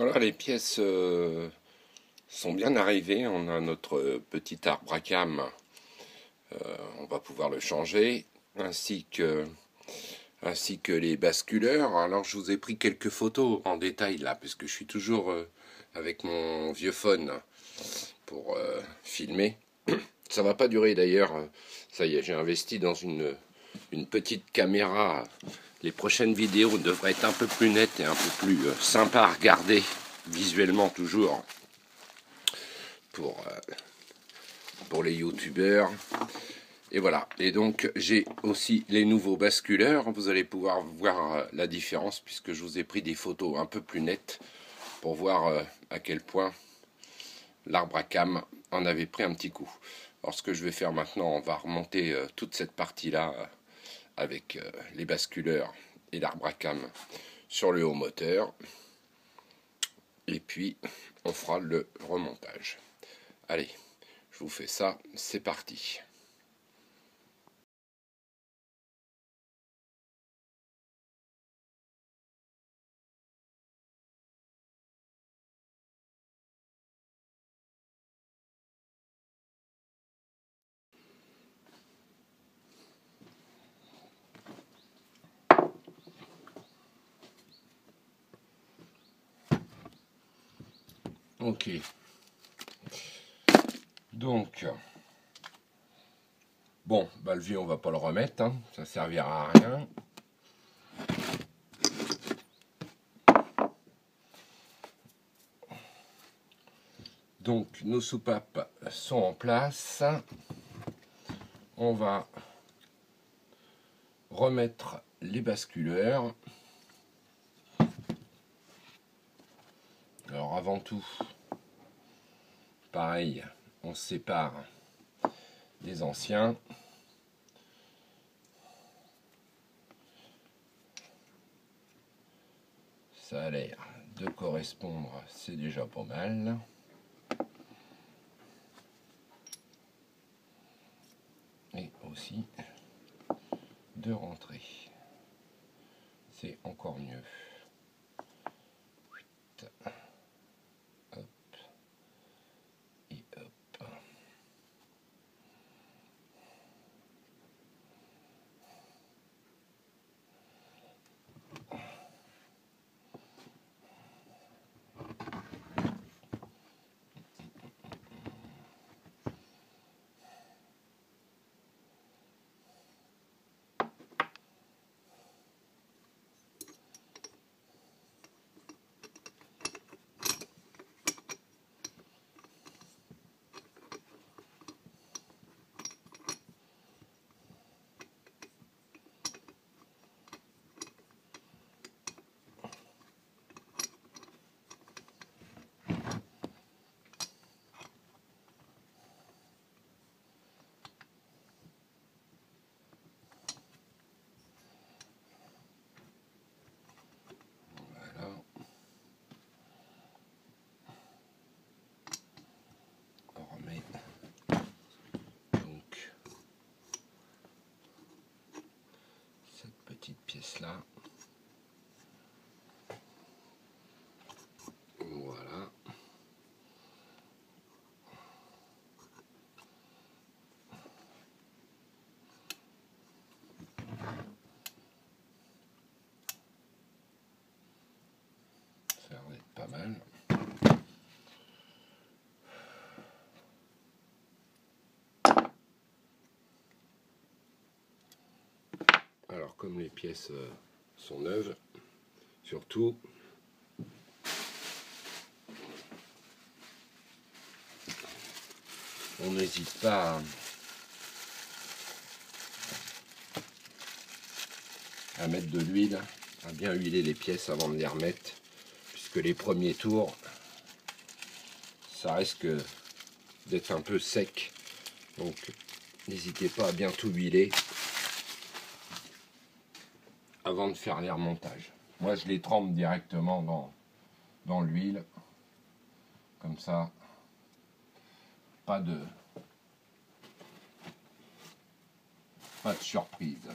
Voilà, les pièces sont bien arrivées. On a notre petit arbre à cam. On va pouvoir le changer, ainsi que les basculeurs. Alors, je vous ai pris quelques photos en détail là, puisque je suis toujours avec mon vieux phone pour filmer. Ça va pas durer d'ailleurs. Ça y est, j'ai investi dans une petite caméra. Les prochaines vidéos devraient être un peu plus nettes et un peu plus sympas à regarder, visuellement toujours, pour les youtubeurs. Et voilà. Et donc, j'ai aussi les nouveaux basculeurs. Vous allez pouvoir voir la différence, puisque je vous ai pris des photos un peu plus nettes pour voir à quel point l'arbre à cam en avait pris un petit coup. Alors, ce que je vais faire maintenant, on va remonter toute cette partie-là avec les basculeurs et l'arbre à cam sur le haut moteur. Et puis, on fera le remontage. Allez, je vous fais ça, c'est parti. Ok. Donc, bon, bah, le vieux, on va pas le remettre, hein, ça servira à rien. Donc, nos soupapes sont en place. On va remettre les basculeurs. Alors, avant tout, pareil, on sépare les anciens. Ça a l'air de correspondre, c'est déjà pas mal. Et aussi de rentrer. C'est encore mieux. Hop. Et hop. Pièce là, voilà. Ça va être pas mal. Alors, comme les pièces sont neuves, surtout, on n'hésite pas à mettre de l'huile, à bien huiler les pièces avant de les remettre, puisque les premiers tours, ça risque d'être un peu sec. Donc, n'hésitez pas à bien tout huiler avant de faire les remontages. Moi, je les trempe directement dans l'huile, comme ça, pas de surprise.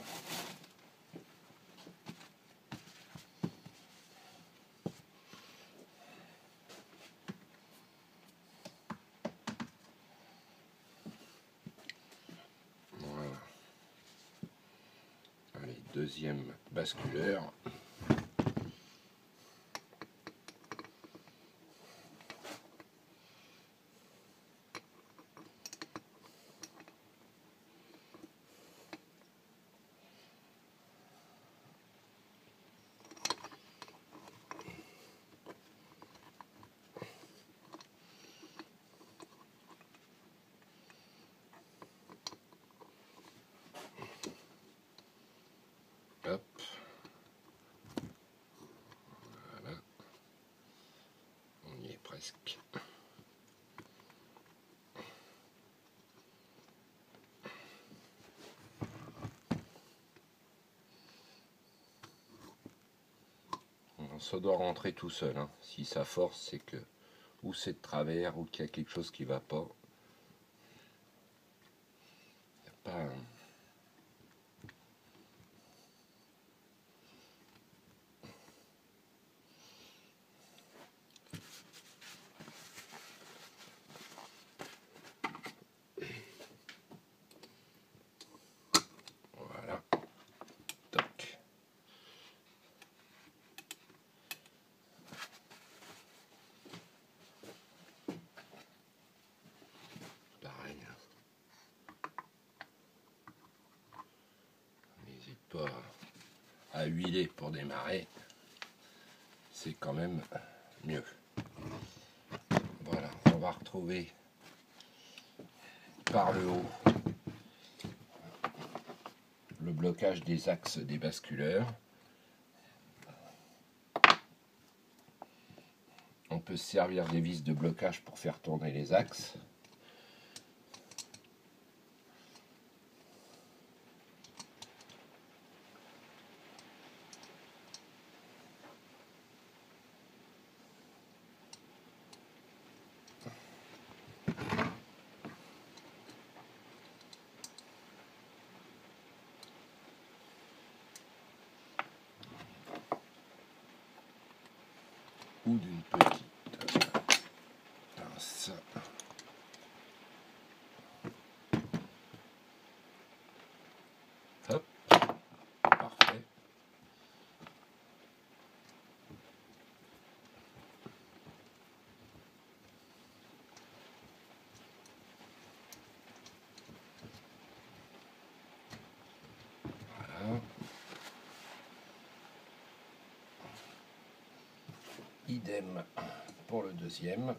deuxième basculeur. Hop. Voilà. On y est presque. Ça doit rentrer tout seul, hein. Si ça force, c'est que ou c'est de travers ou qu'il y a quelque chose qui va pas. Il n'y a pas un... Voilà. Toc. Pareil. N'hésite pas à huiler pour démarrer. C'est quand même mieux. Voilà, on va retrouver par le haut le blocage des axes des basculeurs. On peut se servir des vis de blocage pour faire tourner les axes. Ou d'une petite pince. Hop, parfait. Voilà. Idem pour le deuxième.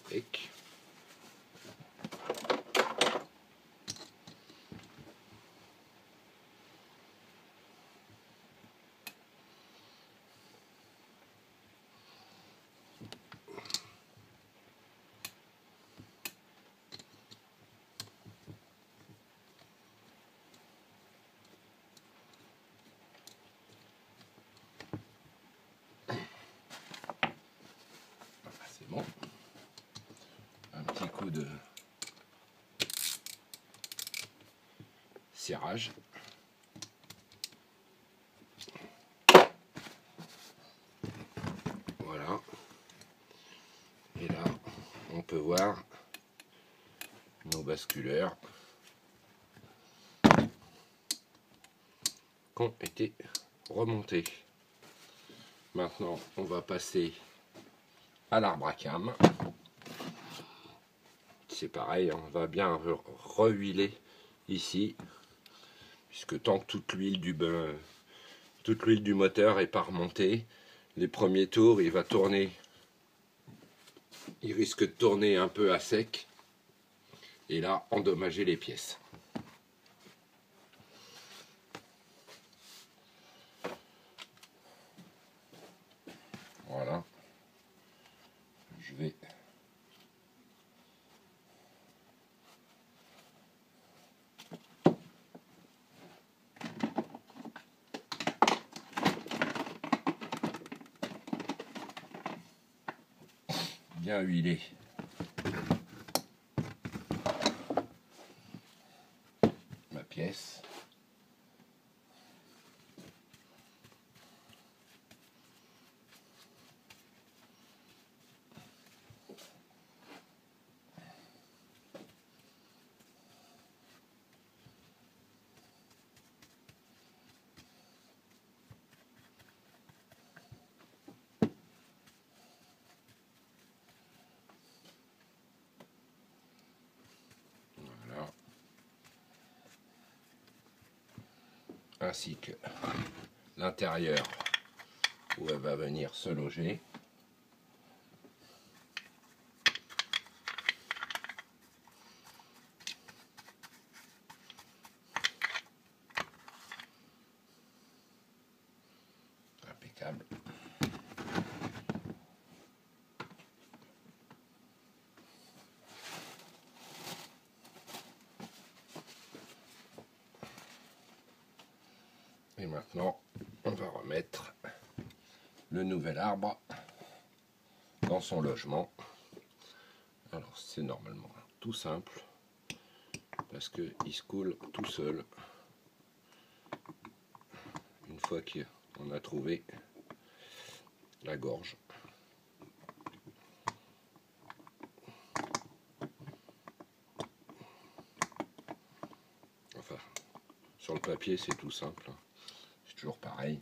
Bec. C'est bon. Un petit coup de serrage. Voilà. Et là, on peut voir nos basculeurs qui ont été remontés. Maintenant, on va passer à l'arbre à cames. C'est pareil, on va bien rehuiler ici, puisque tant que toute l'huile du moteur est pas remontée, les premiers tours, il va tourner, il risque de tourner un peu à sec, et là, endommager les pièces. Voilà. Je vais bien huilé ma pièce. Voilà. Ainsi que l'intérieur où elle va venir se loger. Impeccable. Et maintenant, on va remettre le nouvel arbre dans son logement. Alors c'est normalement tout simple parce qu'il se coule tout seul une fois qu'on a trouvé la gorge. Enfin, sur le papier c'est tout simple, c'est toujours pareil.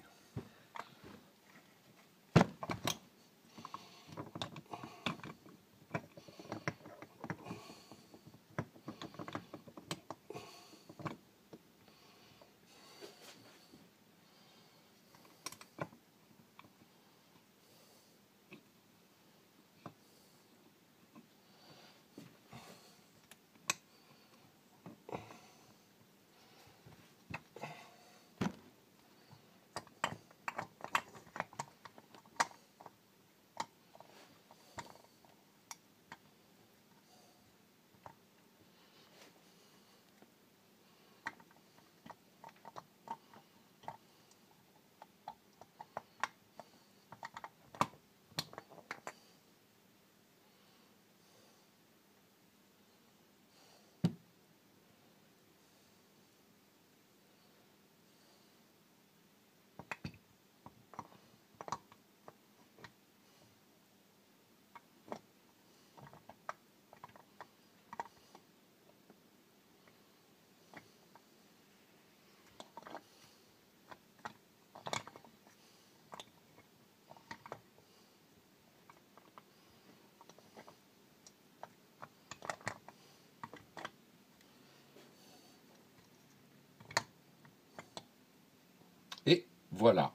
Et voilà.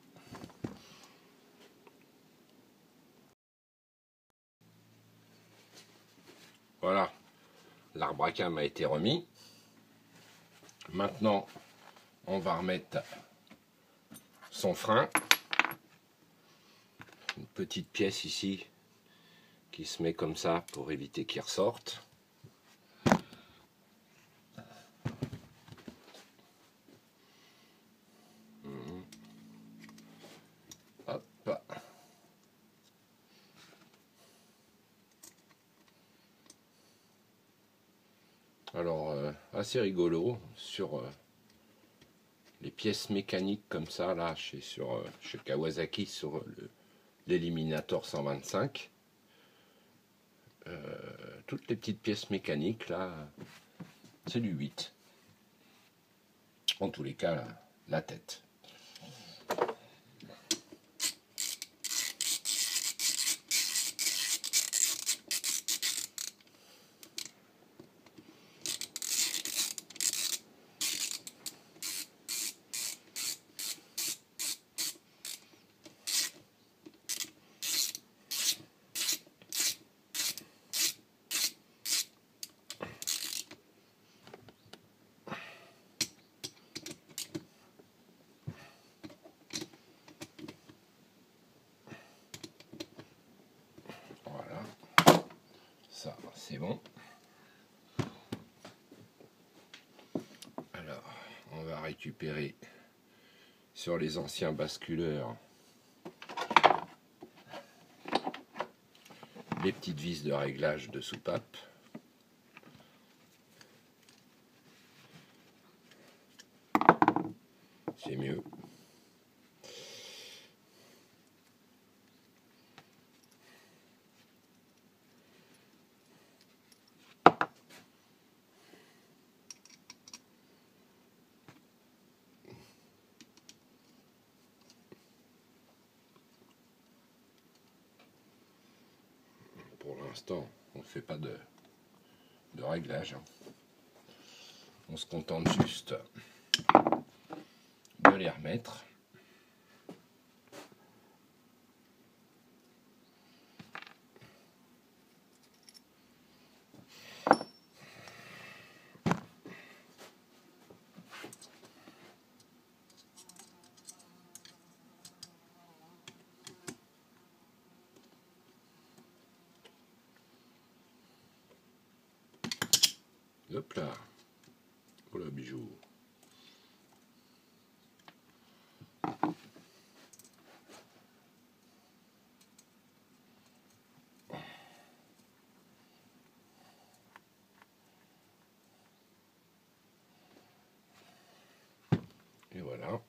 Voilà, l'arbre à cam a été remis. Maintenant, on va remettre son frein. Une petite pièce ici qui se met comme ça pour éviter qu'il ressorte. Hop. Alors, assez rigolo sur les pièces mécaniques comme ça, là, chez Kawasaki, sur l'Eliminator 125. Toutes les petites pièces mécaniques, là, c'est du 8. En tous les cas, la tête. Ça, c'est bon. Alors, on va récupérer sur les anciens basculeurs les petites vis de réglage de soupape. C'est mieux. Pour l'instant, on ne fait pas de réglage. On se contente juste de les remettre. Hop là, voilà bijou. Et voilà.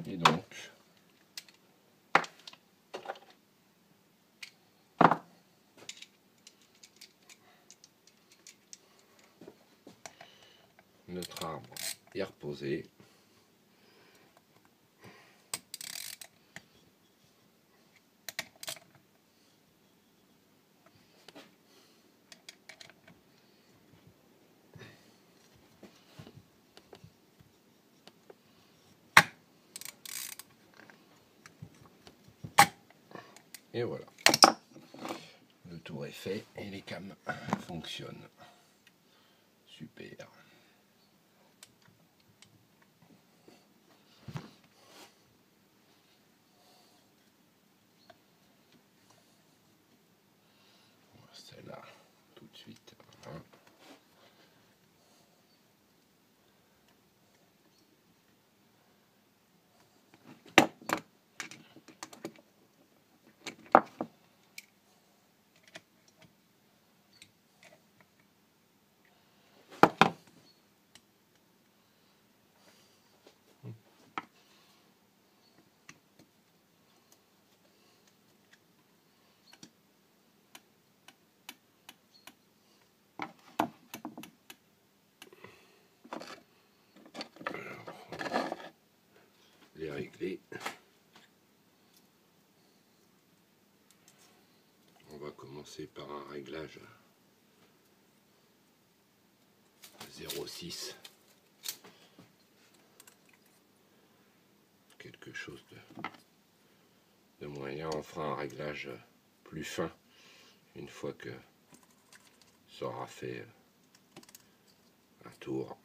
Et donc, notre arbre est reposé. Et voilà. Le tour est fait et les cams fonctionnent. Super. Celle-là, tout de suite. Hein. Les régler. On va commencer par un réglage 0,6. Quelque chose de moyen. On fera un réglage plus fin une fois que ça aura fait un tour.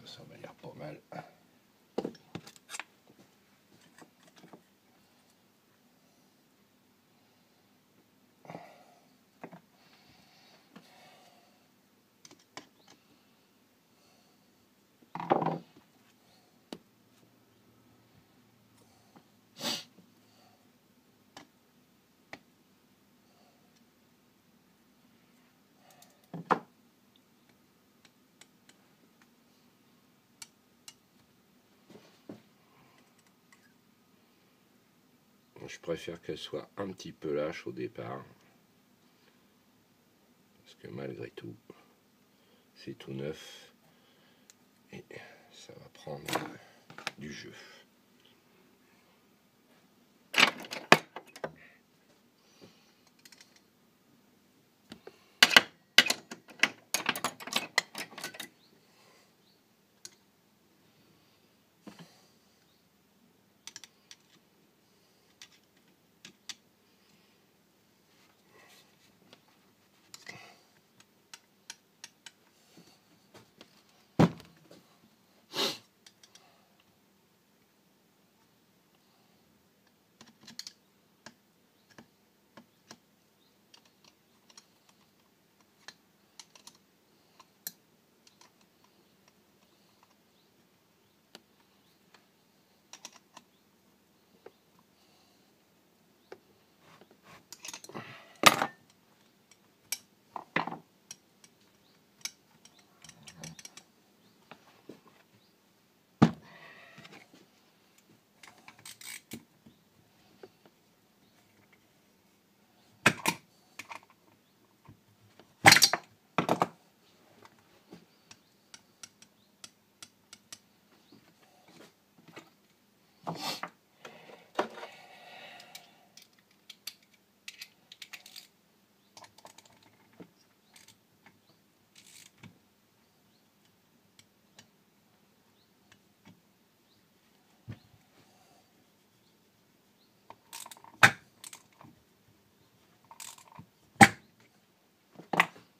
Ça va l'air pas mal. Je préfère qu'elle soit un petit peu lâche au départ, parce que malgré tout, c'est tout neuf et ça va prendre du jeu.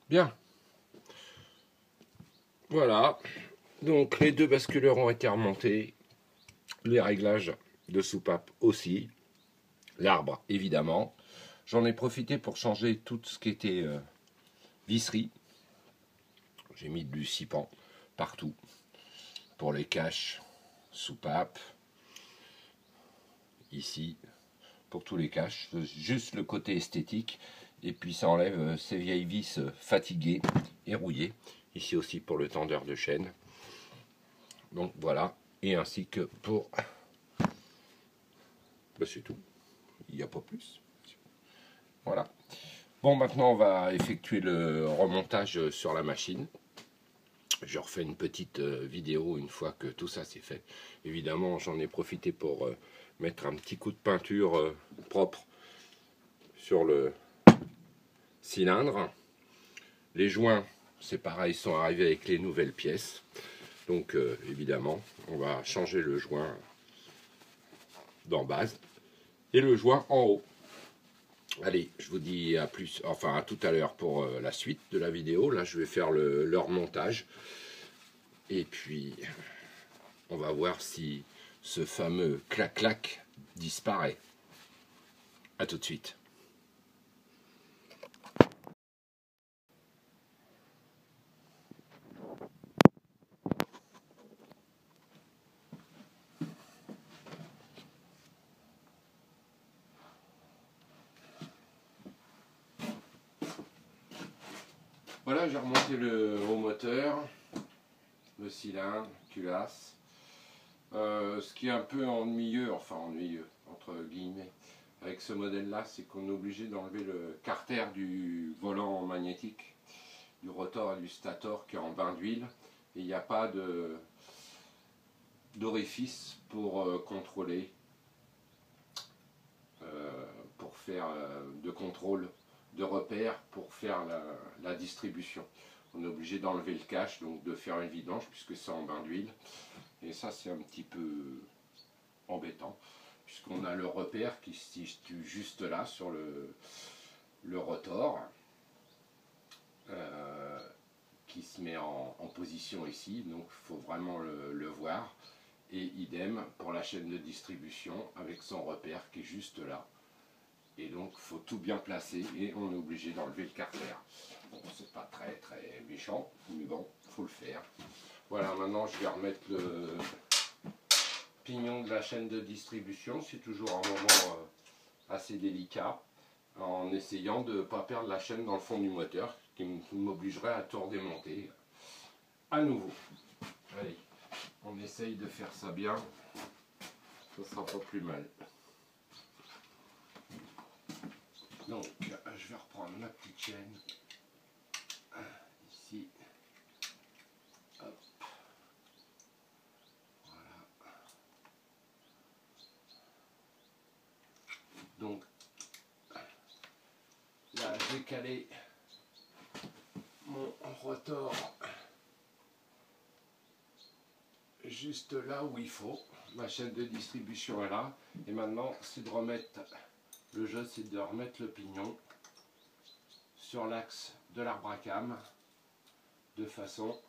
Bien. Voilà. Donc les deux basculeurs ont été remontés. Les réglages de soupape aussi. L'arbre, évidemment. J'en ai profité pour changer tout ce qui était visserie. J'ai mis du Lucipan partout. Pour les caches, soupape. Ici, pour tous les caches. Juste le côté esthétique. Et puis ça enlève ces vieilles vis fatiguées et rouillées. Ici aussi pour le tendeur de chaîne. Donc voilà. Et ainsi que pour... Ben, c'est tout. Il n'y a pas plus. Voilà. Bon, maintenant on va effectuer le remontage sur la machine. Je refais une petite vidéo une fois que tout ça c'est fait. Évidemment, j'en ai profité pour mettre un petit coup de peinture propre sur le cylindre. Les joints, c'est pareil, sont arrivés avec les nouvelles pièces. Donc évidemment, on va changer le joint d'en base et le joint en haut. Allez, je vous dis à plus, enfin à tout à l'heure pour la suite de la vidéo. Là, je vais faire le remontage. Et puis, on va voir si ce fameux clac-clac disparaît. A tout de suite. Voilà, j'ai remonté le haut moteur, le cylindre, culasse. Ce qui est un peu ennuyeux, enfin ennuyeux, entre guillemets, avec ce modèle-là, c'est qu'on est obligé d'enlever le carter du volant magnétique, du rotor et du stator qui est en bain d'huile. Et il n'y a pas d'orifice pour contrôler, pour faire de contrôle de repère pour faire la distribution. On est obligé d'enlever le cache, donc de faire une vidange puisque c'est en bain d'huile. Et ça c'est un petit peu embêtant puisqu'on a le repère qui se situe juste là sur le rotor qui se met en position ici, donc il faut vraiment le voir. Et idem pour la chaîne de distribution avec son repère qui est juste là. Et donc il faut tout bien placer et on est obligé d'enlever le carter. Bon, c'est pas très méchant, mais bon, il faut le faire. Voilà, maintenant je vais remettre le pignon de la chaîne de distribution. C'est toujours un moment assez délicat, en essayant de ne pas perdre la chaîne dans le fond du moteur, qui m'obligerait à tout redémonter à nouveau. Allez, on essaye de faire ça bien, ça sera pas plus mal. Donc, je vais reprendre ma petite chaîne, ici, hop, voilà. Donc, là, j'ai calé mon rotor juste là où il faut. Ma chaîne de distribution est là. Et maintenant, c'est de remettre, le jeu, c'est de remettre le pignon sur l'axe de l'arbre à cam, de façon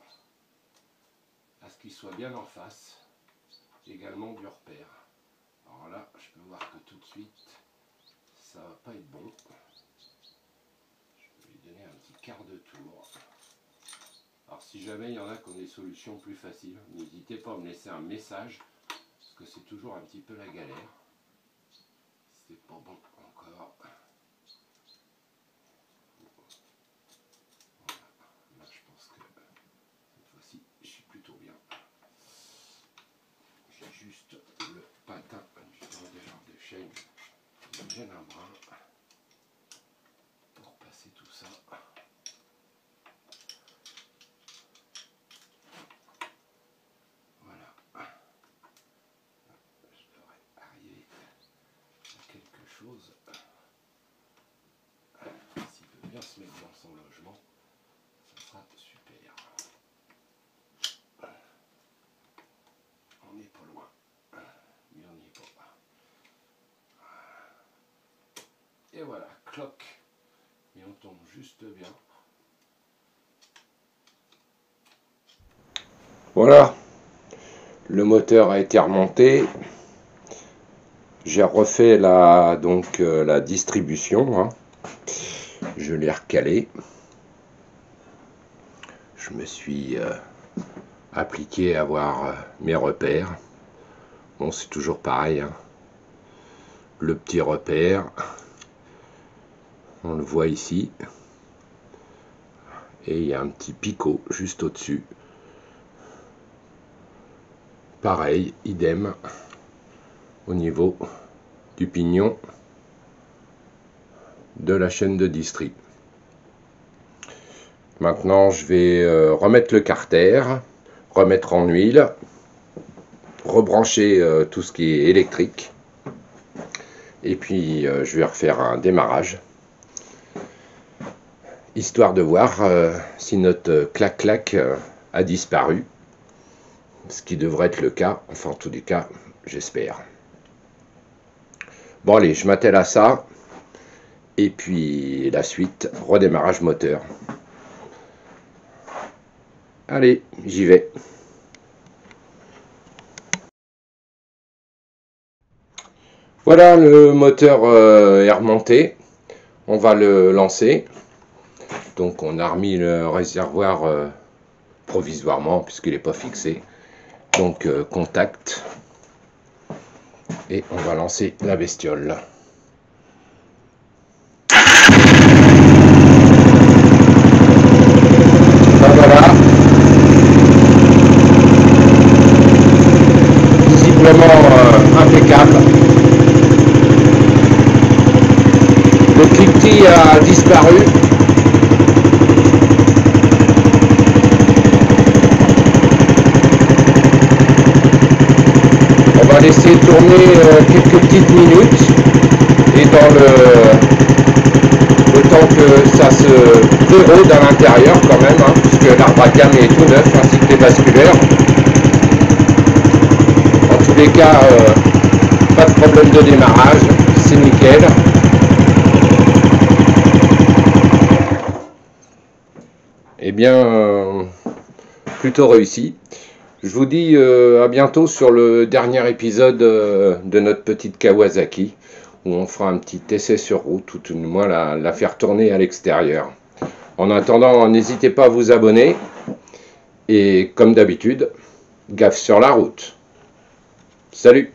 à ce qu'il soit bien en face, également du repère. Alors là, je peux voir que tout de suite, ça va pas être bon. Je vais lui donner un petit quart de tour. Alors si jamais il y en a qui ont des solutions plus faciles, n'hésitez pas à me laisser un message, parce que c'est toujours un petit peu la galère. C'est pas bon encore. Voilà. Là je pense que cette fois-ci je suis plutôt bien. J'ai juste le patin du tendeur de chaîne qui me gêne un brin pour passer tout ça. Voilà. Je devrais arriver à quelque chose. S'il peut bien se mettre dans son logement, ça sera super. On n'est pas loin, mais on n'y est pas. Et voilà, cloque. Et on tombe juste bien. Voilà, le moteur a été remonté. J'ai refait la distribution, hein. Je l'ai recalé. Je me suis appliqué à voir mes repères. Bon, c'est toujours pareil, hein. Le petit repère, on le voit ici. Et il y a un petit picot juste au-dessus. Pareil, idem, au niveau du pignon de la chaîne de distri. Maintenant, je vais remettre le carter, remettre en huile, rebrancher tout ce qui est électrique. Et puis, je vais refaire un démarrage, histoire de voir si notre clac-clac a disparu. Ce qui devrait être le cas, enfin en tous les cas, j'espère. Bon allez, je m'attelle à ça. Et puis la suite, redémarrage moteur. Allez, j'y vais. Voilà, le moteur est remonté. On va le lancer. Donc on a remis le réservoir provisoirement puisqu'il n'est pas fixé. Donc contact. Et on va lancer la bestiole. Ben voilà. Visiblement impeccable. Le cliquetis a disparu. On va laisser tourner quelques petites minutes et dans le temps que ça se dérôde à l'intérieur quand même, hein, puisque l'arbre à cam est tout neuf ainsi que les basculaires. En tous les cas, pas de problème de démarrage, c'est nickel. Eh bien, plutôt réussi. Je vous dis à bientôt sur le dernier épisode de notre petite Kawasaki, où on fera un petit essai sur route, ou tout du moins la faire tourner à l'extérieur. En attendant, n'hésitez pas à vous abonner, et comme d'habitude, gaffe sur la route. Salut!